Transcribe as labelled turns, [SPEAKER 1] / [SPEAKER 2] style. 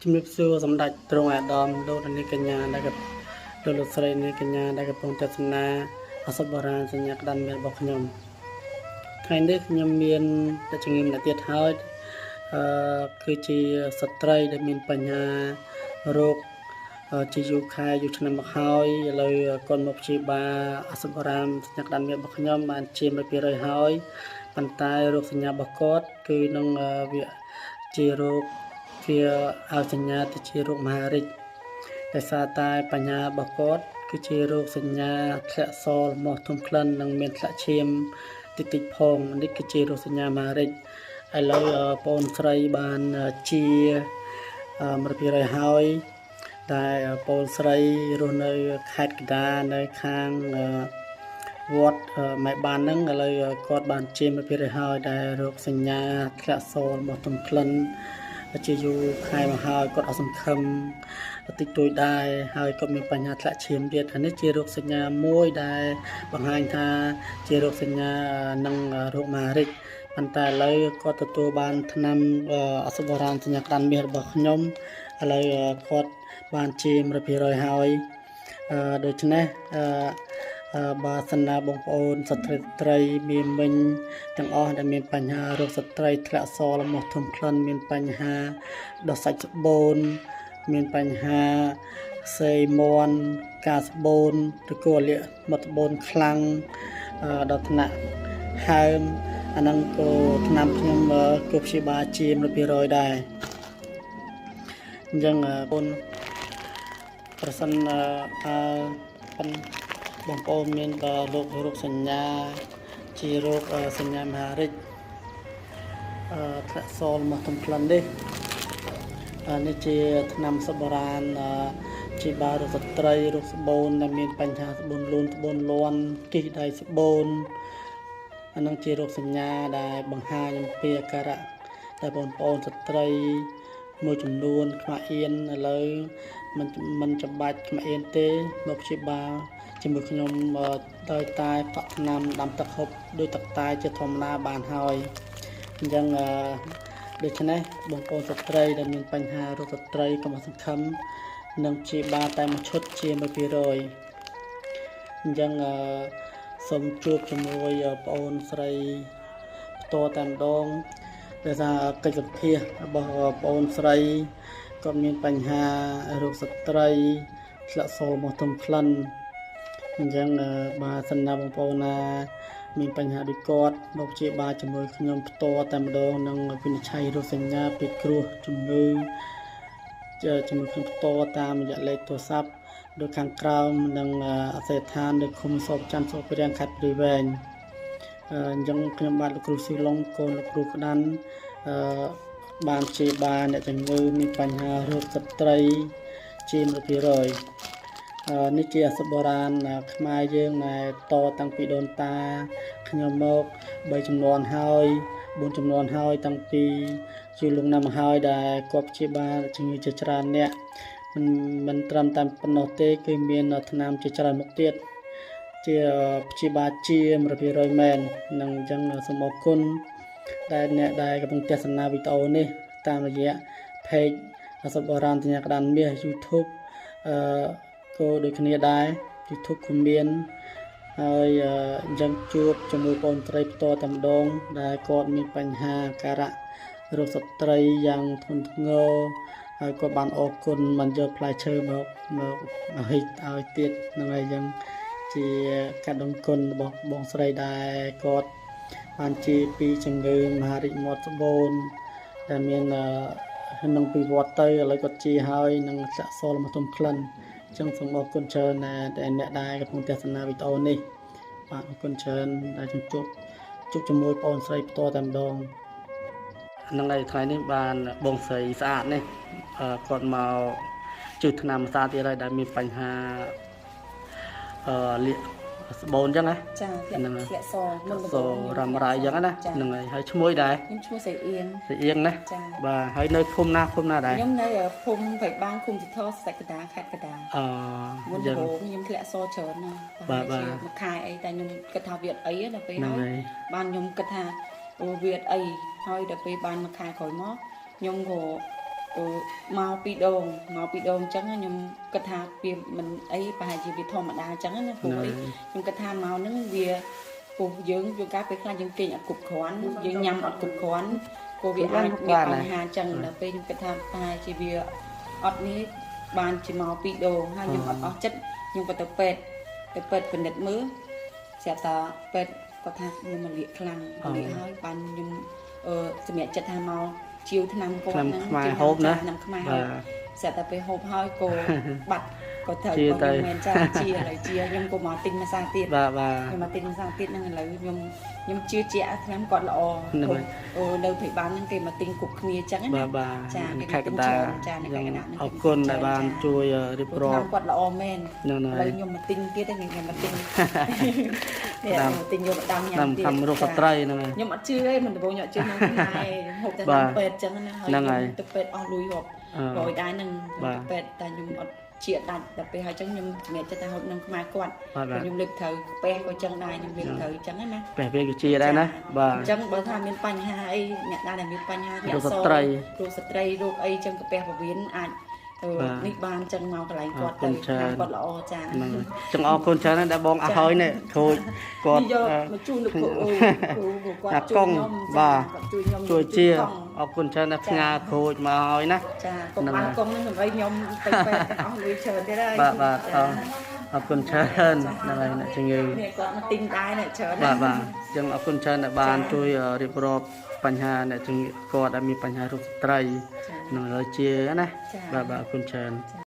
[SPEAKER 1] ជំរាបសួរសម្ដេចទ្រង់អាដាមលោកនាងកញ្ញាដែលក៏លោកស្រីនាងកញ្ញាដែលកំពុងទស្សនាអសបរានសញ្ញាក្តាន់មានរបស់ខ្ញុំថ្ងៃនេះខ្ញុំមានតែជំនាញម្នាក់ទៀតហើយគឺជាស្ត្រីដែលមានបញ្ហារោគជាយូរខែយូរឆ្នាំមកហើយឥឡូវគាត់មកព្យាបាលអសបរានសញ្ញាក្តាន់មានរបស់ខ្ញុំបានជា100%ហើយប៉ុន្តែរោគសញ្ញារបស់គាត់គឺនឹងវាជារោគវាឲ្យសញ្ញាទៅជារោគមហារីកដោយសារតែបញ្ហារបស់គាត់គឺជារោគសញ្ញាធ្លាក់សលមាស់ធំក្លិននិងមានធ្លាក់ឈាមតិចផងនេះគឺជារោគសញ្ញាមហារីកឥឡូវបងអូនស្រីបានជា100%ហើយតែបងអូនស្រីរស់នៅខេត្តកណ្ដាលនៅខាងវត្តម៉ែបានហ្នឹងឥឡូវគាត់បានជា100%ហើយដែលរោគសញ្ញាធ្លាក់សលមាស់ធំក្លិនជាយូរខែមកហើយគាត់អត់សង្ឃឹមតិចតួចដែរហើយគាត់មានបញ្ហាធ្លាក់ឈាមទៀតហើយនេះជារោគសញ្ញាមួយដែលបង្ហាញថាជារោគសញ្ញានឹងរោគមហារីកប៉ុន្តែឥឡូវគាត់ទទួលបានថ្នាំអសបរានសញ្ញាក្តាន់មាសរបស់ខ្ញុំឥឡូវគាត់បានជា100%ហើយដូច្នេះបើសិនណាបងប្អូនស្ត្រីមានមិញទាំងអស់ដែលមានបញ្ហារោគស្ត្រីធ្លាក់សលមាស់ធំក្លិនមានបញ្ហាដុសសាច់ស្បូនមានបញ្ហាសេមន់ការស្បូនឬក៏លាកមាត់ស្បូនខ្លាំងដល់ថ្នាក់ហើមអាហ្នឹងក៏ថ្នាំខ្ញុំក៏ព្យាបាលជា100%ដែរអញ្ចឹងបងប្រសិនបងប្អូនមានរោគសញ្ញាជារោគសញ្ញាមហារីកធ្លាក់សលមាស់ធំក្លិននេះជាថ្នាំសបរានជាបាលរោគស្ត្រីរោគស្បូនដែលមានបញ្ហាស្បូនលូនស្បូនលាន់ទីដៃស្បូនអានឹងជារោគសញ្ញាដែលបង្ហាញអំពីអាការៈដែលបងប្អូនស្ត្រីមួយចំនួនខ្មាស់អៀនឥឡូវមិនចាំបាច់ខ្មាស់អៀនទេមកព្យាបាលជាមួយខ្ញុំដោយតែកក់ថ្នាំដាំទឹកហូបដោយទឹកតែជាធម្មតាបានហើយអញ្ចឹងដូច្នេះបងប្អូនស្ត្រីដែលមានបញ្ហារោគស្ត្រីកុំសង្ឃឹមនឹងព្យាបាលតែមួយឈុតជា100%អញ្ចឹងសូមជួបជាមួយបងអូនស្រីផ្ទាល់តែម្ដងដោយសារកិច្ចសម្ភាសរបស់បងអូនស្រីក៏មានបញ្ហារោគស្ត្រីធ្លាក់សលមាស់ធំក្លិនអញ្ចឹងបើសិនណាបងប្អូនណាមានបញ្ហាដូចគាត់មកព្យាបាលជាមួយខ្ញុំផ្ទាល់តែម្ដងនឹងវិនិច្ឆ័យរោគសញ្ញាពីគ្រោះជំងឺជាមួយខ្ញុំផ្ទាល់តាមរយៈលេខទូរស័ព្ទដូចខាងក្រោមនិងអាសយដ្ឋាននៅឃុំសពច័ន្ទសុភរាំងខេត្តព្រៃវែងអញ្ចឹងខ្ញុំបាទលោកគ្រូស៊ីឡុងកូនលោកគ្រូក្តាន់បានព្យាបាលអ្នកជំងឺមានបញ្ហារោគស្ត្រីជា100%នេះជាអសបរានខ្មែរយើងដែលតតាំងពីដូនតាខ្ញុំមក3ចំនួនហើយ4ចំនួនហើយតាំងពីយូរលង់ណាស់មកហើយដែលគាត់ព្យាបាលជំងឺជាច្រើនអ្នកមិនត្រឹមតែប៉ុណ្ណោះទេគឺមានថ្នាំជាច្រើនមុខទៀតជាព្យាបាលជា100%មែននឹងអញ្ចឹងសូមអរគុណដែលអ្នកដែលកំពុងទស្សនាវីដេអូនេះតាមរយៈ page អសបរានសញ្ញាក្តាន់មាស YouTube ក៏ដូចគ្នាដែរ YouTube ក៏មានហើយអញ្ចឹងជួបជាមួយបងស្រីផ្ទាល់តែម្ដងដែលគាត់មានបញ្ហាការៈរោគស្ត្រីយ៉ាងធ្ងន់ធ្ងរហើយគាត់បានអរគុណមិនយកផ្លែឈើមកហិចឲ្យទៀតហ្នឹងហើយអញ្ចឹងជាការដឹងគុណរបស់បងស្រីដែលគាត់បានជាពីជំងឺមហារីកមាត់ស្បូនដែលមានក្នុងពីវត្តទៅឥឡូវគាត់ជាហើយនឹងចាក់សលមកទុំក្លិនអញ្ចឹងសូមអរគុណច្រើនអ្នកដែលកំពុងទស្សនាវីដេអូនេះបាទអរគុណច្រើនដែលជួបជាមួយបងស្រីផ្ទាល់តែម្ដងហ្នឹងហើយថ្ងៃនេះបានបងស្រីស្អាតនេះគាត់មកជួយថ្នាំសាទៀតហើយដែលមានបញ្ហាលាកស្បូនអញ្ចឹងណា
[SPEAKER 2] ចាធ្លាក់សមុនដំបូង
[SPEAKER 1] រ៉ាំរ៉ៃអញ្ចឹងណាហ្នឹងហើយឈ្មោះដែរ
[SPEAKER 2] ខ្ញុំឈ្មោះស្រីអៀង
[SPEAKER 1] ណាបាទហើយនៅឃុំណាដែរ
[SPEAKER 2] ខ្ញុំនៅភូមិព្រៃបាងឃុំសិទ្ធរស្រុកកណ្ដាលខេត្តកណ្ដាលមុនដំបូងខ្ញុំធ្លាក់សច្រើនណាស់
[SPEAKER 1] បាទ
[SPEAKER 2] មួយខែអីតែខ្ញុំគិតថាវាអីដល់ពេលហើយបានខ្ញុំគិតថាវាអីហើយដល់ពេលបានមួយខែក្រោយមកខ្ញុំក៏ mau pi đồn chẳng nhung cái thà việc mình ấy bài gì việc thò mà đa chẳng nó phụ ấy nhung cái thà mau nó việc phụ dưỡng vô cá phải khai những kinh ở cục khoán dưỡng nhằm ở cục khoán cô việc ai việc bằng hà chẳng là bên cái thà bài chỉ việc ở ní bàn chỉ mau pi đồ ha nhung ở chất nhung có tập pet phần đất mưa sẽ ta pet có thà nhưng mà liệt khăn liệt hơi bàn nhungจะมีจัดทำเอาชิวทนำก่อนนั้นชิวหอมนะนำขมายเสร็จแต่ไปหอบห้อยโกบัดก็เถิดก็ยังเมนจ้าเชียอะไรเชียยังกูมาตินมาสร้างติดยังมาตินมาสร้างติดนั่นอะไรยังเชียเจี๊ยทำก่อนละอเดินถึงบ้านนั่งเกมาตินกุกเมียจังนะจ้าในการตินชมจ้าในการกระดาษนั่งเกมาบ้านช่วยริบรอทำก่อนละอเมนเลยยังมาตินเตี้ยได้ยังมาตินเนี่ยตินยังมาดังยังตินทำรูปสตรีนั่นไงยังมาชื่อมันจะบอกเนี่ยชื่อน้องนายหกแต่น้ำเป็ดจังนะนั่นไงตัวเป็ดเอาลุยหอบลอยได้หนึ่งเป็ดแต่ยังเฉียดดันแต่ไปหาจังยังเมียจะทำหอบน้ำมาก่อนยังเล็กเธอแปะก็จังได้ยังเล็กเธอจังนะแปะเพียงเฉียดได้นะจังบางท่ามีปัญหาไอ้เนี่ยได้มีปัญหารูปสตรีรูปไอ้จังก็แปะแบบเวียนอ่านนิบานจังเมากระไรกอดเลยกอดละอจ้า
[SPEAKER 1] จังออกคนเชิญนั่นได้บองอาหอยเนี่ยโคยกอด
[SPEAKER 2] มาจูนลูกกอด
[SPEAKER 1] กล้องบ่าช่วยเชียร์ออกคนเชิญนักงานโคยมาหอยนะ
[SPEAKER 2] จ้ากองบ้านกองนั่นไอ้ยมไปเอาเลยเชิญได้เลย
[SPEAKER 1] บ่าออกคนเชิญอะไรเนี่ยจังยืน
[SPEAKER 2] เนี่ยกอดมาติงได้เนี่ยเชิญ
[SPEAKER 1] บ่าจังออกคนเชิญเนี่ยบ้านช่วยเรียบรอบปัญหาเนี่ยจึงกอดมีปัญหารูปสตรีหน่อยเชียร์นะบ่าคุณเชิญ